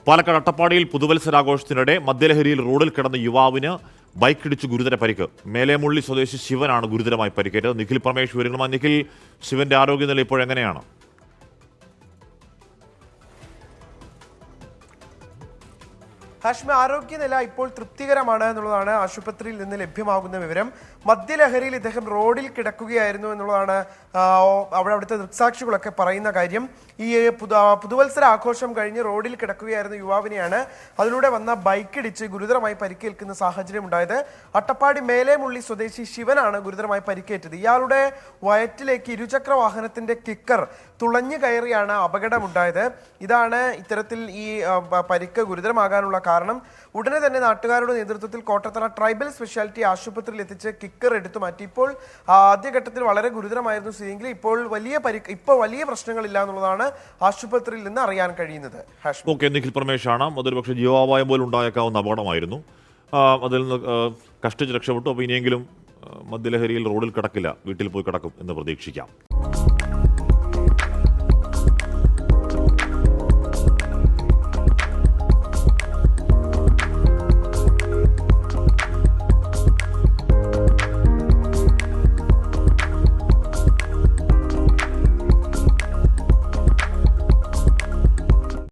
പാലക്കാട് അട്ടപ്പാടിയിൽ പുതുവത്സരാഘോഷത്തിനിടെ മദ്യലഹരിയിൽ റോഡിൽ കിടന്ന യുവാവിന് ബൈക്കിടിച്ച് ഗുരുതര പരിക്ക്. മേലേമുള്ളി സ്വദേശി ശിവനാണ് ഗുരുതരമായി പരിക്കേറ്റത്. നിഖിൽ പരമേഷ് വിവരങ്ങളുമായി. നിഖിൽ, ശിവന്റെ ആരോഗ്യനില ഇപ്പോഴെങ്ങനെയാണ്? ഹാഷ്മി, ആരോഗ്യനില ഇപ്പോൾ തൃപ്തികരമാണ് എന്നുള്ളതാണ് ആശുപത്രിയിൽ നിന്ന് ലഭ്യമാകുന്ന വിവരം. മദ്യലഹരിയിൽ ഇദ്ദേഹം റോഡിൽ കിടക്കുകയായിരുന്നു എന്നുള്ളതാണ് അവിടുത്തെ ദൃക്സാക്ഷികളൊക്കെ പറയുന്ന കാര്യം. ഈ പുതുവത്സര ആഘോഷം കഴിഞ്ഞ് റോഡിൽ കിടക്കുകയായിരുന്ന യുവാവിനെയാണ് അതിലൂടെ വന്ന ബൈക്കിടിച്ച് ഗുരുതരമായി പരിക്കേൽക്കുന്ന സാഹചര്യം ഉണ്ടായത്. അട്ടപ്പാടി മേലേമുള്ളി സ്വദേശി ശിവനാണ് ഗുരുതരമായി പരിക്കേറ്റത്. ഇയാളുടെ വയറ്റിലേക്ക് ഇരുചക്ര വാഹനത്തിന്റെ കിക്കർ തുളഞ്ഞു കയറിയാണ് അപകടമുണ്ടായത്. ഇതാണ് ഇത്തരത്തിൽ ഈ പരിക്ക് ഗുരുതരമാകാനുള്ള കാരണം. ഉടനെ തന്നെ നാട്ടുകാരുടെ നേതൃത്വത്തിൽ കോട്ടത്തറ ട്രൈബൽ സ്പെഷ്യാലിറ്റി ആശുപത്രിയിൽ എത്തിച്ച് കിക്കർ എടുത്തു മാറ്റി. ഇപ്പോൾ ആദ്യഘട്ടത്തിൽ വളരെ ഗുരുതരമായിരുന്നു സ്ഥിതിയെങ്കിൽ ഇപ്പോൾ വലിയ പ്രശ്നങ്ങളില്ല എന്നുള്ളതാണ് ആശുപത്രിയിൽ നിന്ന് അറിയാൻ കഴിയുന്നത്. ഓക്കെ, നിഖിൽ പരമേഷാണ്. അതൊരു പക്ഷേ ജീവാപായം പോലും ഉണ്ടായേക്കാവുന്ന അപകടമായിരുന്നു. അതിൽ നിന്ന് കഷ്ടിച്ച് രക്ഷപ്പെട്ടു. അപ്പോൾ ഇനിയെങ്കിലും മദ്യലഹരിയിൽ റോഡിൽ കിടക്കില്ല, വീട്ടിൽ പോയി കിടക്കും എന്ന് പ്രതീക്ഷിക്കാം.